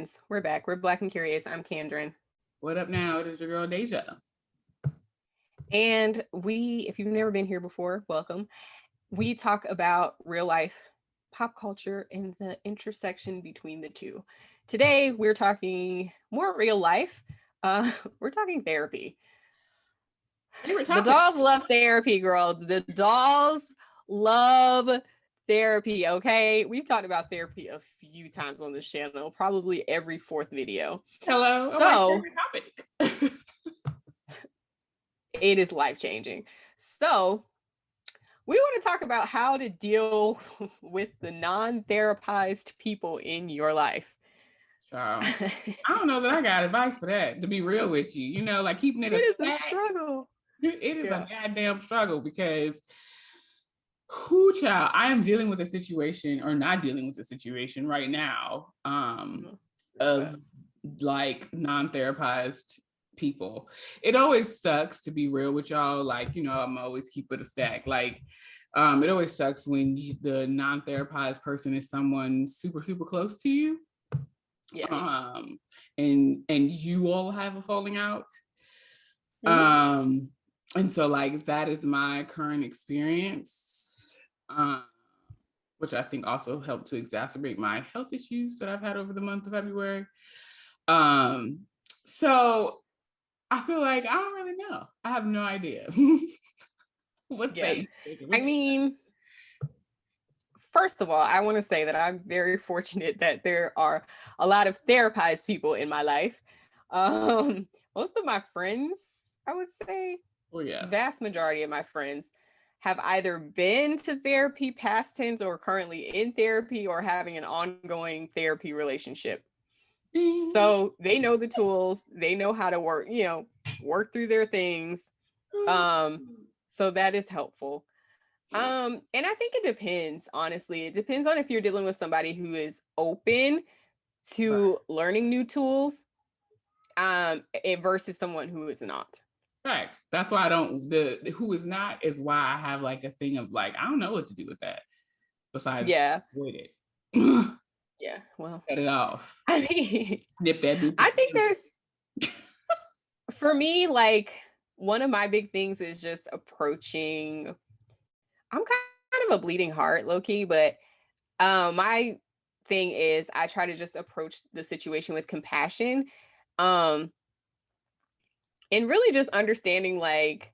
friends. We're back. We're Black and Curious. I'm Kandron. What up now? It is your girl Dehjai. And if you've never been here before, welcome. We talk about real life, pop culture, and the intersection between the two. Today, we're talking more real life. We're talking therapy. Favorite The topic. dolls love therapy, girl. The dolls love therapy, okay? We've talked about therapy a few times on this channel, probably every fourth video. Hello. So, Favorite topic. it is life-changing. So, we want to talk about how to deal with the non-therapized people in your life. Child, I don't know that I got advice for that, to be real with you. You know, like keeping it is a struggle. It is a goddamn struggle because who child, I am dealing with a situation or not dealing with a situation right now of like non-therapized people. It always sucks, to be real with y'all. Like, you know, I'm always keep it a stack. Like, it always sucks when the non-therapized person is someone super, super close to you. Yes. And you all have a falling out. Mm-hmm. And so like that is my current experience, which I think also helped to exacerbate my health issues that I've had over the month of February. So I feel like I don't really know. I have no idea. What's that? I mean, first of all, I want to say that I'm very fortunate that there are a lot of therapized people in my life. Most of my friends, I would say, vast majority of my friends have either been to therapy past tense or currently in therapy or having an ongoing therapy relationship. So they know the tools, they know how to work through their things. So that is helpful. And I think it depends, honestly. It depends on if you're dealing with somebody who is open to learning new tools versus someone who is not. Facts. That's why I don't, who is not is why I have like a thing of like, I don't know what to do with that besides avoid it. Yeah, well, cut it off. I mean, snip that. I think for me, like one of my big things is just approaching. I'm kind of a bleeding heart, low key, but my thing is I try to just approach the situation with compassion, and really just understanding like.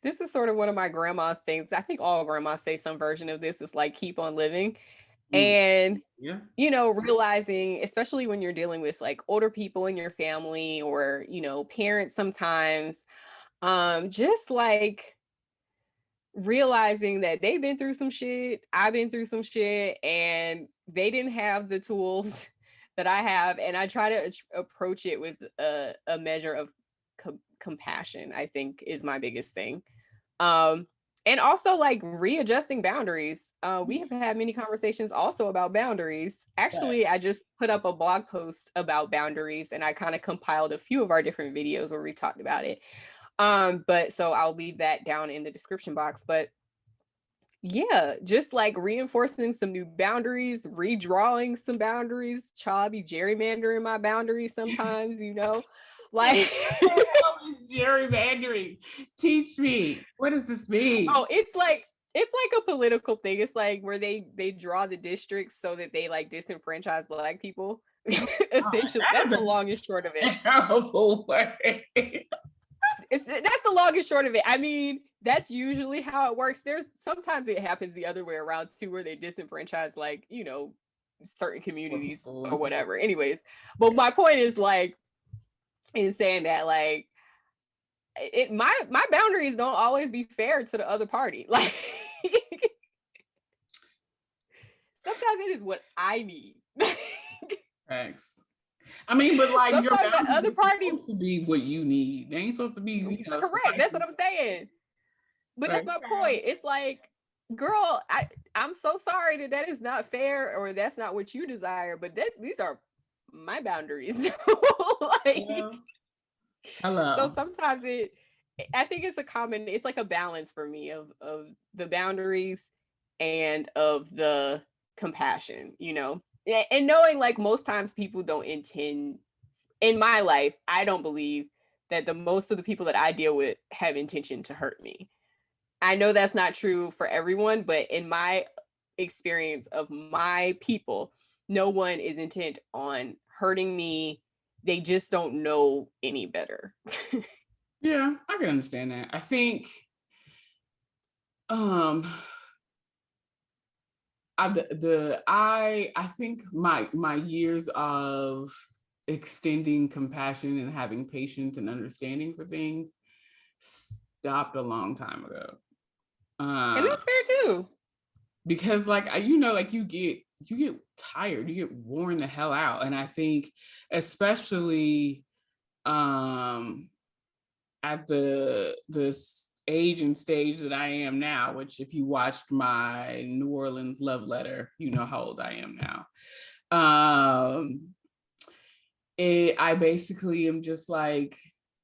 This is sort of one of my grandma's things. I think all grandmas say some version of this is like keep on living. And, you know, realizing, especially when you're dealing with like older people in your family or, you know, parents sometimes, just like realizing that they've been through some shit, I've been through some shit, and they didn't have the tools that I have. And I try to approach it with a measure of compassion, I think is my biggest thing. And also like readjusting boundaries. We have had many conversations also about boundaries. Actually, I just put up a blog post about boundaries and I kind of compiled a few of our different videos where we talked about it. But so I'll leave that down in the description box. But yeah, just like reinforcing some new boundaries, redrawing some boundaries. Child, be gerrymandering my boundaries sometimes, you know. Like gerrymandering. Teach me. What does this mean? Oh, it's like a political thing. It's like where they draw the districts so that they like disenfranchise Black people. Essentially, that's the long and short of it. Terrible way. That's the long and short of it. I mean, that's usually how it works. There's sometimes it happens the other way around too, where they disenfranchise like, you know, certain communities or whatever. Anyways, but my point is like in saying that like my boundaries don't always be fair to the other party. Like sometimes it is what I need. Thanks. I mean, but like sometimes your boundaries other party supposed to be what you need. They ain't supposed to be, you know, correct. That's what I'm saying. But that's my point. It's like, girl, I'm so sorry that is not fair or that's not what you desire. But these are my boundaries. Like, hello. So sometimes I think it's like a balance for me of the boundaries and of the compassion, you know. and knowing like most times people don't intend, in my life, I don't believe that the most of the people that I deal with have intention to hurt me. I know that's not true for everyone, but in my experience of my people, no one is intent on hurting me. They just don't know any better. Yeah, I can understand that. I think I think my years of extending compassion and having patience and understanding for things stopped a long time ago. And that's fair too. Because like like you get tired, you get worn the hell out. And I think especially at this age and stage that I am now, which if you watched my New Orleans love letter, you know how old I am now. I basically am just like,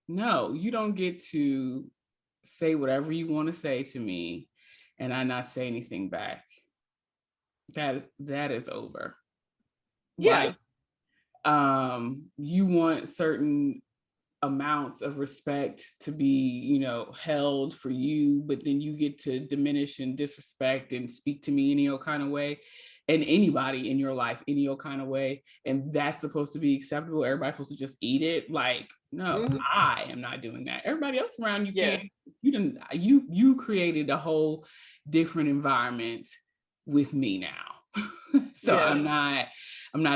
no, you don't get to say whatever you want to say to me and I not say anything back. That is over. Yeah. Like, you want certain amounts of respect to be, held for you, but then you get to diminish and disrespect and speak to me any old kind of way, and anybody in your life any old kind of way, and that's supposed to be acceptable. Everybody's supposed to just eat it. Like, no, I am not doing that. Everybody else around you can't. You created a whole different environment with me now. So I'm not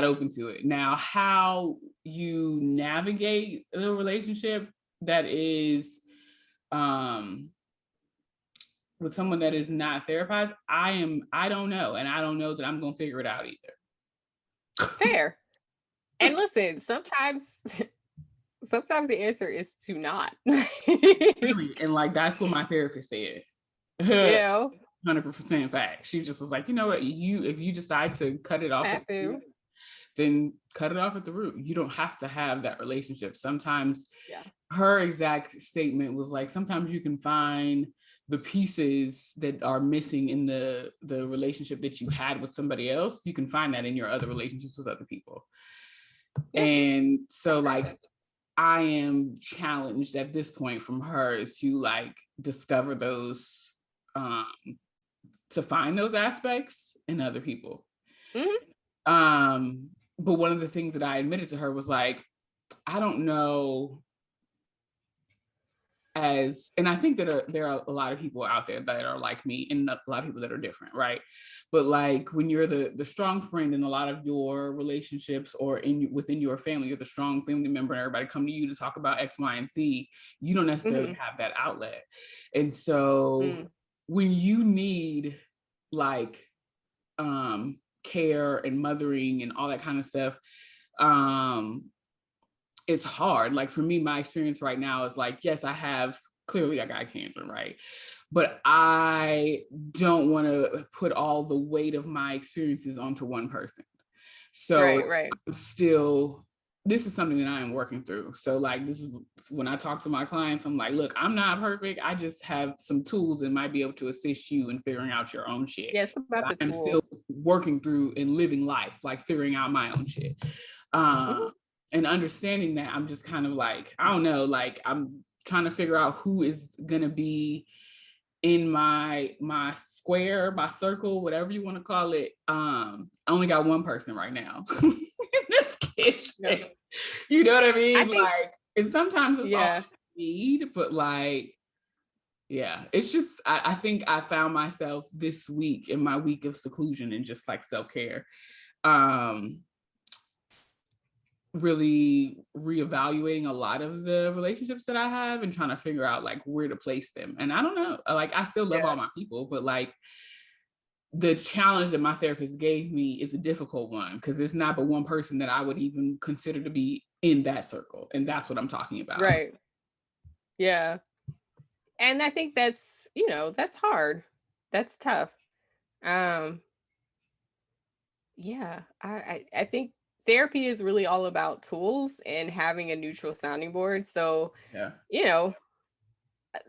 open to it. Now, how you navigate the relationship that is with someone that is not therapized, I don't know. And I don't know that I'm gonna figure it out either. Fair. And listen, sometimes the answer is to not. And like that's what my therapist said. 100% fact. She just was like, you know what, if you decide to cut it off, then cut it off at the root. You don't have to have that relationship. Sometimes her exact statement was like, sometimes you can find the pieces that are missing in the relationship that you had with somebody else. You can find that in your other relationships with other people. And so like, I am challenged at this point from her to like discover those, to find those aspects in other people. But one of the things that I admitted to her was like, I don't know, and I think that there are a lot of people out there that are like me, and a lot of people that are different, right? But like when you're the strong friend in a lot of your relationships, or within your family, you're the strong family member, and everybody come to you to talk about X, Y, and Z. You don't necessarily have that outlet, and so when you need like care and mothering and all that kind of stuff, it's hard. Like for me, my experience right now is like, yes, I got Kandron, right? But I don't want to put all the weight of my experiences onto one person. So this is something that I am working through. So like, this is when I talk to my clients, I'm like, look, I'm not perfect. I just have some tools that might be able to assist you in figuring out your own shit. Yes, about the I'm tools. still working through and living life, like figuring out my own shit. And understanding that, I'm just kind of like, I don't know, like I'm trying to figure out who is gonna be in my square, my circle, whatever you want to call it. I only got one person right now in this kitchen. You know what I mean? Like, and sometimes it's all I need, but like, yeah, it's just, I think I found myself this week in my week of seclusion and just like self-care, really reevaluating a lot of the relationships that I have and trying to figure out like where to place them. And I don't know, like I still love all my people, but like the challenge that my therapist gave me is a difficult one, because it's not but one person that I would even consider to be in that circle. And that's what I'm talking about. Right. Yeah. And I think that's, that's hard. That's tough. Yeah, I think therapy is really all about tools and having a neutral sounding board. So,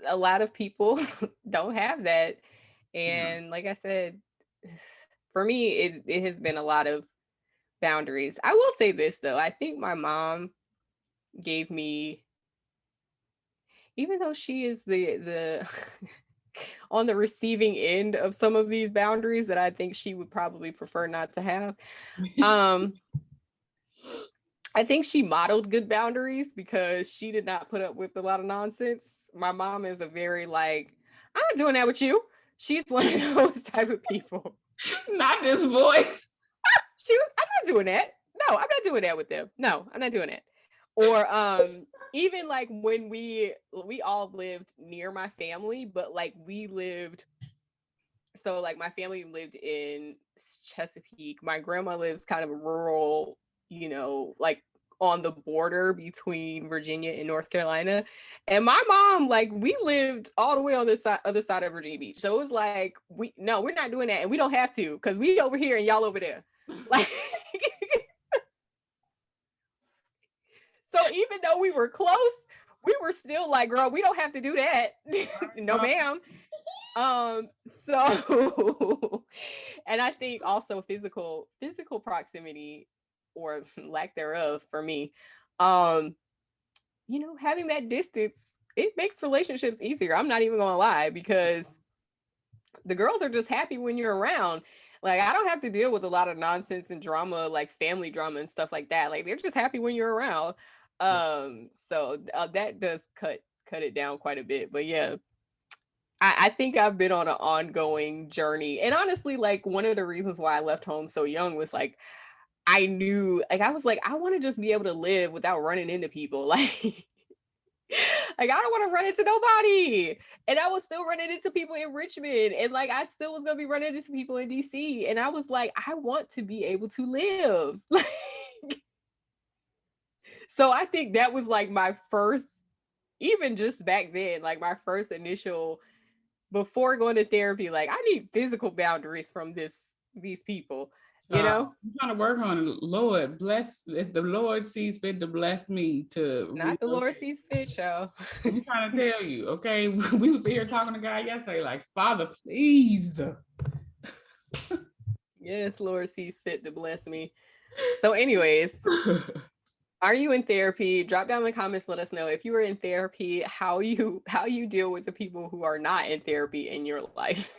a lot of people don't have that. And like I said, for me, it has been a lot of boundaries. I will say this though. I think my mom gave me, even though she is the on the receiving end of some of these boundaries that I think she would probably prefer not to have. I think she modeled good boundaries because she did not put up with a lot of nonsense. My mom is a very like, I'm not doing that with you. She's one of those type of people. Not this voice. I'm not doing that. No, I'm not doing that with them. No, I'm not doing it. Or even like when we all lived near my family, but like so like my family lived in Chesapeake. My grandma lives kind of rural, like on the border between Virginia and North Carolina. And my mom, like, we lived all the way on this other side of Virginia Beach. So it was like, we're not doing that. And we don't have to, because we over here and y'all over there. Like, so even though we were close, we were still like, girl, we don't have to do that. No, ma'am. So, and I think also physical proximity or lack thereof for me, having that distance, it makes relationships easier. I'm not even gonna lie, because the girls are just happy when you're around. Like, I don't have to deal with a lot of nonsense and drama, like family drama and stuff like that. Like, they're just happy when you're around. So that does cut it down quite a bit. But yeah, I think I've been on an ongoing journey. And honestly, like, one of the reasons why I left home so young was like, I knew, like, I was like, I want to just be able to live without running into people. Like, I don't want to run into nobody. And I was still running into people in Richmond. And like, I still was going to be running into people in DC. And I was like, I want to be able to live. So I think that was like my first, even just back then, like my first initial, before going to therapy, like, I need physical boundaries from these people. I'm trying to work on it. Lord bless, if the Lord sees fit to bless me to not the Lord sees fit, y'all. I'm trying to tell you, okay. We was here talking to God yesterday, like, Father, please. Yes, Lord sees fit to bless me. So anyways, are you in therapy? Drop down in the comments, let us know if you are in therapy, how you deal with the people who are not in therapy in your life.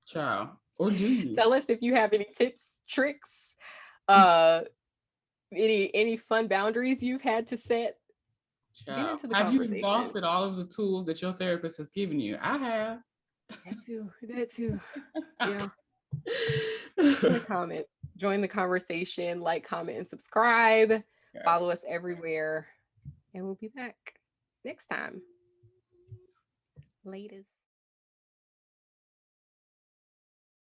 Child. Or do you? Tell us if you have any tips, tricks, any fun boundaries you've had to set. Child. Get into the conversation. Have you exhausted all of the tools that your therapist has given you? I have. That too. Yeah. Comment, join the conversation, like, comment, and subscribe. Yes. Follow us everywhere, and we'll be back next time. Latest.